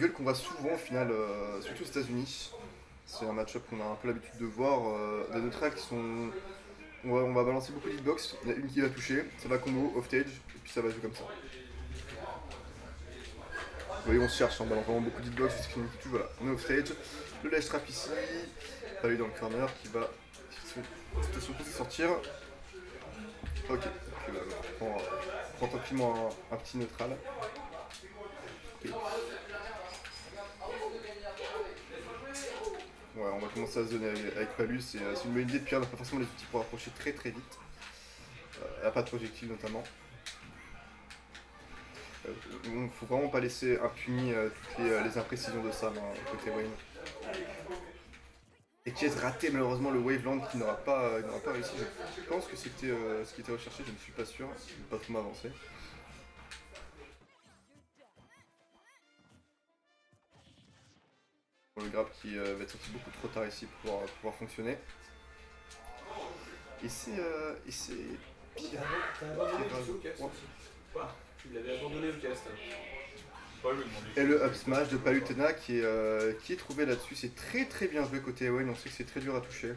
duel qu'on voit souvent au final, surtout aux États-Unis. C'est un match-up qu'on a un peu l'habitude de voir. Des neutrales qui sont. On va balancer beaucoup d'hitbox. Il y en a une qui va toucher, ça va combo, off-stage, et puis ça va jouer comme ça. Vous voyez, on se cherche en balançant vraiment beaucoup d'hitbox jusqu'à une qui touche. Voilà, on est off-stage. Le ledge trap ici. Pas lui dans le corner qui va. Situation pour sortir. Ok, donc on prend tranquillement un petit neutral. Ok. Ouais, on va commencer à se donner avec Palus. C'est une bonne idée. Pierre n'a pas forcément les outils pour approcher très très vite. Elle n'a pas de projectile notamment. Il faut vraiment pas laisser impuni toutes les imprécisions de Sam côté Wayne. Et Chase raté malheureusement le Waveland qui n'aura pas réussi. Je pense que c'était ce qui était recherché, je ne suis pas sûr. Je ne vais pas trop m'avancer. Le grab qui va être sorti beaucoup trop tard ici pour pouvoir fonctionner. Et c'est Pierre. Tu l'avais abandonné au cast. Et le up smash de Palutena qui est trouvé là-dessus. C'est très très bien joué côté Wayne, on sait que c'est très dur à toucher.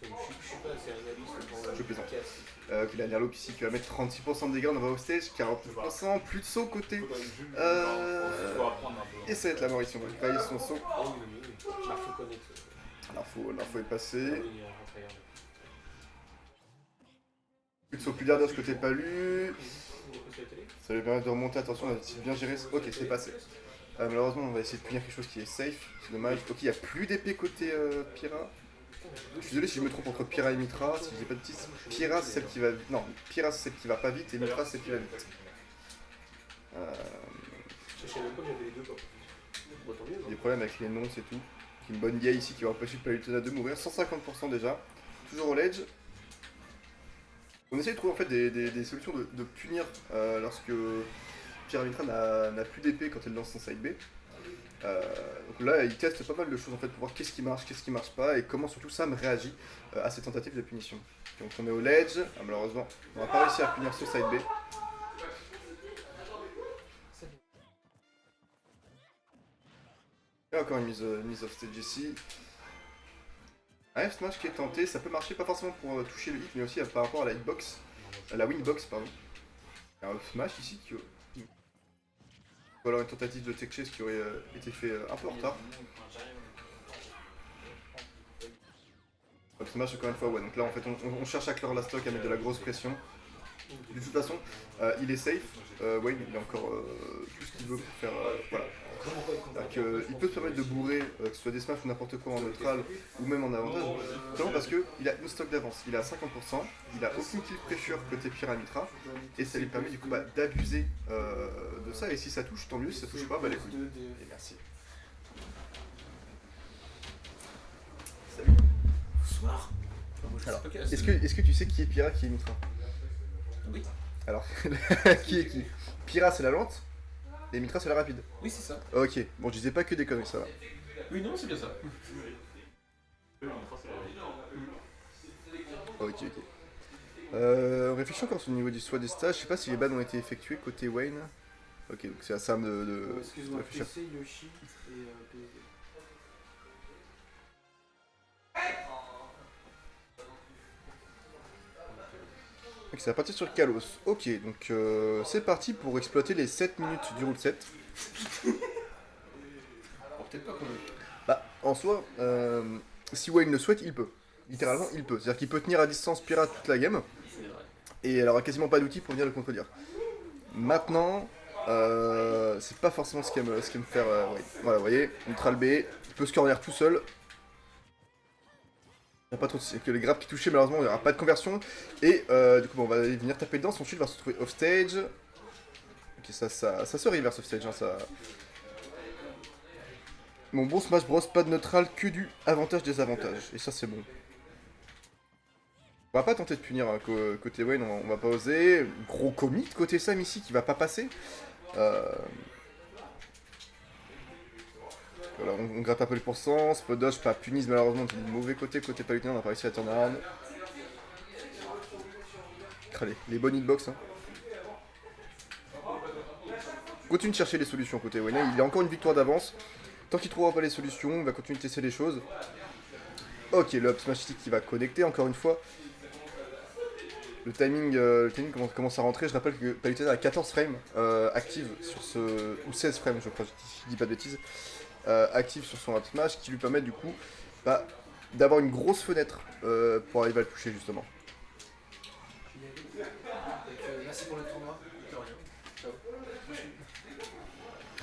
Je suis pas assez analyste pour Je plaisante. cast. Il a Nerlope ici qui va mettre 36% de dégâts, on va au stage, 49%, plus de saut côté. Et ça va être la mort ici, on va grailler son saut. Bah, faut connaître. L'info est passée. Plus de saut plus d'ardeur côté Palu. Ça lui permet de remonter, attention, on a bien géré. Ok, c'est passé. Malheureusement, on va essayer de punir quelque chose qui est safe, c'est dommage. Ok, il n'y a plus d'épée côté Pyra. Je suis désolé si je me trompe entre Pyra et Mitra, si je dis pas de bêtises. Pyra c'est celle qui va. Non, Pyra c'est celle qui va pas vite et Mitra c'est celle qui va vite. Je savais même pas que j'avais les deux pas. Des problèmes avec les noms, c'est tout. Une bonne gueule ici qui va empêcher Palutena de mourir. 150% déjà. Toujours au ledge. On essaie de trouver en fait des solutions de punir lorsque Pyra Mitra n'a plus d'épée quand elle lance son side B. Donc là, il teste pas mal de choses en fait pour voir qu'est-ce qui marche pas et comment surtout Sam réagit à ces tentatives de punition. Donc on est au ledge, malheureusement, on n'a pas réussi à punir ce side B. Et encore une mise off stage ici. Un F smash qui est tenté, ça peut marcher pas forcément pour toucher le hit, mais aussi par rapport à la hitbox, à la winbox pardon. Il y a un F smash ici qui ou alors une tentative de tech chase qui aurait été fait un peu en retard. Up smash encore une fois, ouais, donc là en fait on cherche à clore la stock, à mettre de la grosse pression. De toute façon, il est safe, Wayne il a encore tout ce qu'il veut pour faire, voilà. Il peut se permettre de bourrer, que ce soit des smash ou n'importe quoi en neutral ou même en avantage, notamment parce qu'il a une stock d'avance, il a 50%, il a aucune kill pressure côté Pyramitra, et ça lui permet du coup d'abuser de ça, et si ça touche, tant mieux, si ça touche pas, bah les couilles. Et merci. Salut. Bonsoir. Alors, est-ce que tu sais qui est Pyra, qui est Mitra? Oui. Alors, qui est qui? Pyra c'est la lente, et Mitra c'est la rapide. Oui, c'est ça. Ok, bon je disais pas que des conneries, ça va. Oui, non, c'est bien ça. Ok. On réfléchit encore sur le niveau du soit des stages, je sais pas si les bans ont été effectués côté Wayne. Ok, donc c'est à Sam de Excuse-moi, réfléchir. PC, Yoshi et PSD. Ok, ça va partir sur Kalos. Ok, donc c'est parti pour exploiter les 7 minutes du route 7. Bon, peut-être pas quand même. Bah, en soi, si Wayne le souhaite, il peut. Littéralement, il peut. C'est-à-dire qu'il peut tenir à distance Pirate toute la game, C'est vrai. et elle aura quasiment pas d'outils pour venir le contredire. Maintenant, c'est pas forcément ce qui aime faire Wayne. Voilà, vous voyez, neutral B, il peut se corner tout seul. Il n'y a pas trop de... C'est que les grappes qui touchaient, malheureusement, il n'y aura pas de conversion. Et du coup, bon, on va venir taper dedans, son shield va se retrouver off stage. Ok, ça se reverse off stage, hein, ça... Mon bon Smash Bros, pas de neutral, que du avantage-désavantage. Et ça, c'est bon. On va pas tenter de punir hein, côté Wayne, on va pas oser. Gros commit côté Sam ici qui va pas passer. Voilà, on gratte un peu les pourcents, spot dodge, pas punis malheureusement, c'est du mauvais côté Palutin, on n'a pas réussi à turn around. Allez, les bonnes hitbox. Hein. continue de chercher les solutions côté Wayne. Il a encore une victoire d'avance. Tant qu'il trouvera pas les solutions, il va continuer de tester les choses. Ok, le up smash qui va connecter encore une fois. Le timing commence à rentrer. Je rappelle que Palutena a 14 frames active sur ce. Ou 16 frames, je crois, je dis pas de bêtises. Active sur son up smash qui lui permet du coup bah, d'avoir une grosse fenêtre pour arriver à le toucher justement. Merci pour le tournoi. Ciao.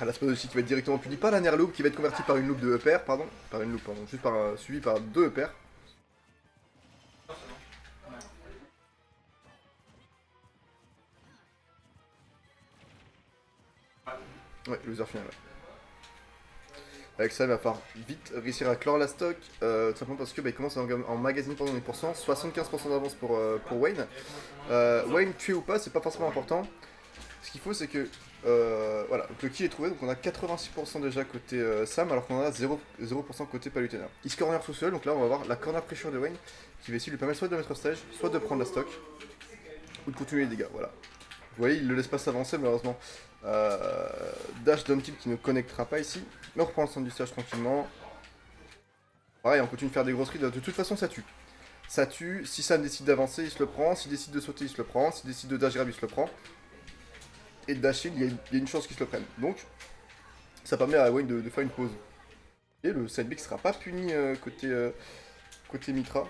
Ah, la spot aussi qui va être directement puni par la Nair Loop qui va être convertie par une loop de EPR, pardon. Par une loop, pardon, juste par, suivi par 2 EPR. Ouais, loser final. Ouais. Avec ça, il va falloir vite réussir à clore la stock, tout simplement parce que bah, il commence en magazine pendant 10%, 75% d'avance pour Wayne. Wayne, tué ou pas, c'est pas forcément important. Ce qu'il faut, c'est que voilà, donc le kill est trouvé, donc on a 86% déjà côté Sam, alors qu'on en a 0% côté Palutena. Il se corner tout seul, donc là on va voir la corner pressure de Wayne qui va essayer de lui permettre soit de mettre stage, soit de prendre la stock, ou de continuer les dégâts. Voilà. Vous voyez, il ne le laisse pas s'avancer malheureusement. Dash down tilt qui ne connectera pas ici, mais on reprend le centre du stage tranquillement. Pareil, on continue de faire des grosseries, de toute façon ça tue. Ça tue, si Sam décide d'avancer, il se le prend, s'il décide de sauter, il se le prend, s'il décide de dash grab, il se le prend. Et de dash il y a une chance qu'il se le prenne. Donc, ça permet à Wayne de faire une pause. Et le side B qui sera pas puni côté Mitra.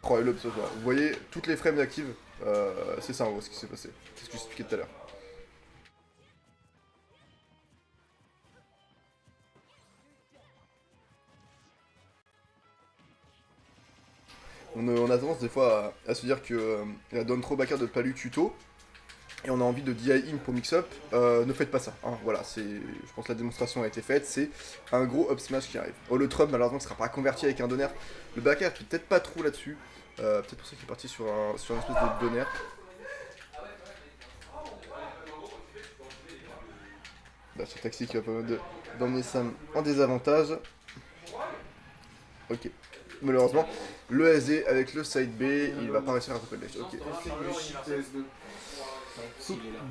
Oh, et l'up, ça, vous voyez, toutes les frames actives, c'est ça en gros ce qui s'est passé. C'est ce que j'expliquais tout à l'heure. On a tendance des fois à se dire que la donne trop backer de Palu tuto et on a envie de DI in pour mix-up, ne faites pas ça. Hein, voilà, je pense que la démonstration a été faite, c'est un gros up smash qui arrive. Oh, le Trump malheureusement ne sera pas converti avec un donner. Le backer qui est peut-être pas trop là-dessus, peut-être pour ça qu'il est parti sur une espèce de donner. Bah, ce taxi qui va permettre d'emmener Sam en désavantage. Ok. Malheureusement, le SD avec le side B, il va pas réussir à rattraper le dash. Ok.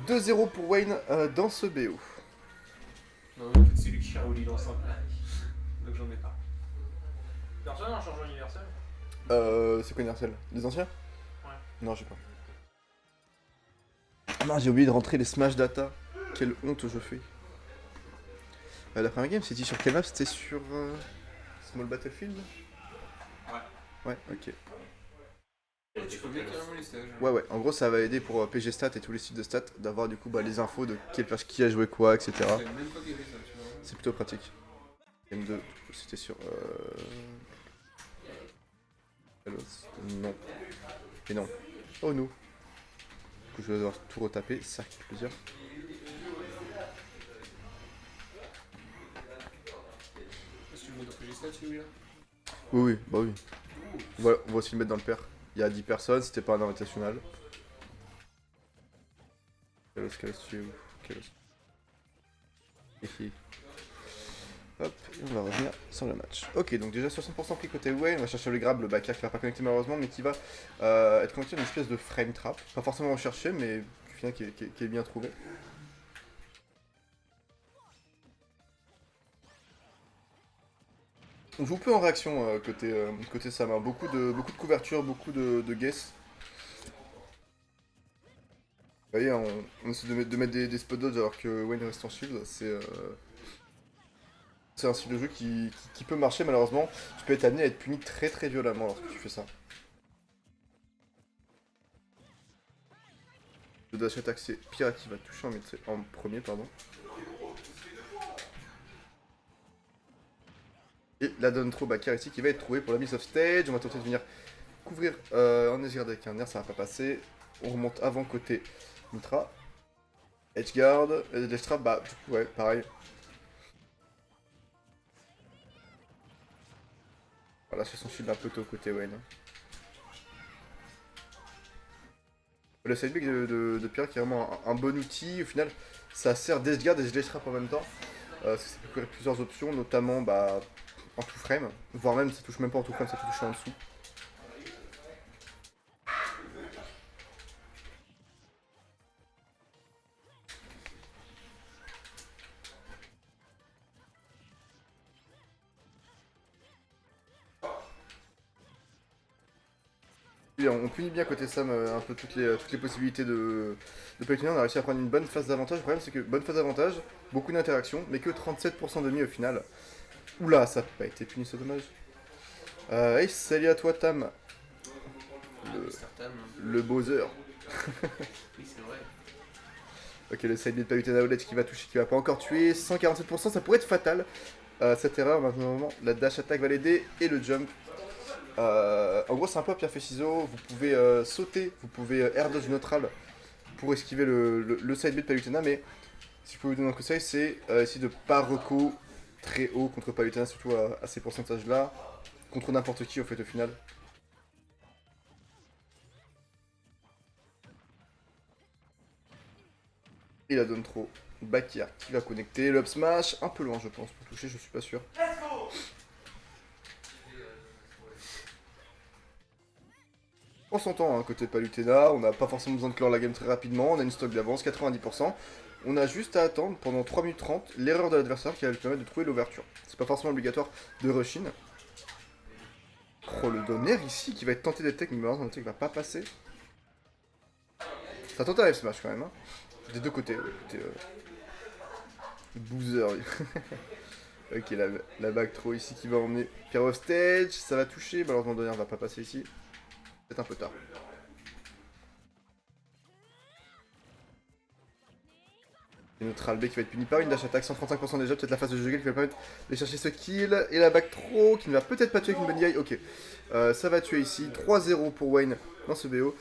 2-0 pour Wayne dans ce BO. Non, en fait, c'est lui qui a roulé l'ensemble. Donc j'en ai pas. Personne n'a changé universel. C'est quoi universel? Les anciens? Ouais. Non, j'ai pas. Ah non, j'ai oublié de rentrer les Smash Data. Quelle honte je fais. La première game, c'était sur quelle map? C'était sur Small Battlefield? Ouais, ok. Tu peux mettre carrément les stages. Ouais, en gros, ça va aider pour PG Stats et tous les sites de stats d'avoir du coup les infos de qui a joué quoi, etc. Je savais même pas qu'il y avait ça, tu vois. C'est plutôt pratique. Game 2, c'était sur. Non. Et non. Oh non. Du coup, je vais devoir tout retaper, ça qui fait plaisir. Est-ce que tu le mets dans PG Stats celui-là? Oui, bah oui. Voilà, on va aussi le mettre dans le pair. Il y a 10 personnes, c'était pas un invitational. Kalos, tu es où? Kalos. Ici. Hop, et on va revenir sur le match. Ok, donc déjà 60% pris côté Wayne, on va chercher le grab, le backer qui va pas connecter malheureusement, mais qui va être connecté à une espèce de frame trap. Pas forcément recherché, mais au final qui est bien trouvé. On joue peu en réaction côté Sam, hein. Beaucoup de couverture, beaucoup de guess. Vous voyez, on essaie de mettre des spot dodge alors que Wayne reste en shield, c'est un style de jeu qui peut marcher malheureusement. Tu peux être amené à être puni très très violemment lorsque tu fais ça. Le dash attack c'est Pira qui va toucher en premier, pardon. Et la donne trop backer ici qui va être trouvée pour la mise off stage. On va tenter de venir couvrir en esguard avec un air, ça va pas passer. On remonte avant côté Mitra. Edgeguard, Edge trap, bah du coup ouais, pareil. Voilà, c'est son shield un peu tôt côté Wayne. Le sidebag de Pierre qui est vraiment un bon outil. Au final, ça sert d'Edgeguard et Edge trap en même temps. Ça peut couvrir plusieurs options, notamment en tout frame. Voire même, ça touche même pas en tout frame, ça peut toucher en dessous. Et on punit bien côté Sam un peu toutes les possibilités de Palutena. On a réussi à prendre une bonne phase d'avantage. Le problème c'est que bonne phase d'avantage, beaucoup d'interactions, mais que 37% de demi au final. Oula, ça n'a pas été puni, c'est dommage. Hey, salut à toi Tam, Mr. Tam. le Bowser. Oui, c'est vrai. Ok, le side de Palutena Outlet qui va toucher, qui va pas encore tuer. 147%, ça pourrait être fatal. Cette erreur, maintenant, la dash attack va l'aider et le jump. En gros, c'est un peu à pierre fait ciseaux. Vous pouvez sauter, vous pouvez air dodge neutral pour esquiver le side B de Palutena. Mais si je peux vous donner un conseil, c'est essayer de pas reco très haut contre Palutena, surtout à ces pourcentages là. Contre n'importe qui, au fait, au final. Il la donne trop. Back air qui va connecter. Le up smash, un peu loin, je pense, pour toucher, je suis pas sûr. On s'entend, hein, côté Palutena, on n'a pas forcément besoin de clore la game très rapidement, on a une stock d'avance, 90%. On a juste à attendre pendant 3 minutes 30 l'erreur de l'adversaire qui va lui permettre de trouver l'ouverture. C'est pas forcément obligatoire de rush in. Oh, le donner ici qui va être tenté d'être tech, mais malheureusement le tech va pas passer. Ça tente un F-smash quand même, hein. Des deux côtés, côté Boozer. Ok, la back throw ici qui va emmener Pierre off stage, ça va toucher, malheureusement le donner va pas passer ici. C'est un peu tard. Et notre Albé qui va être puni par une dash attack, 135% déjà, peut-être la phase de juggle qui va permettre de chercher ce kill. Et la back throw qui ne va peut-être pas tuer avec une bonne guy. Ok, ça va tuer ici, 3-0 pour Wayne dans ce BO.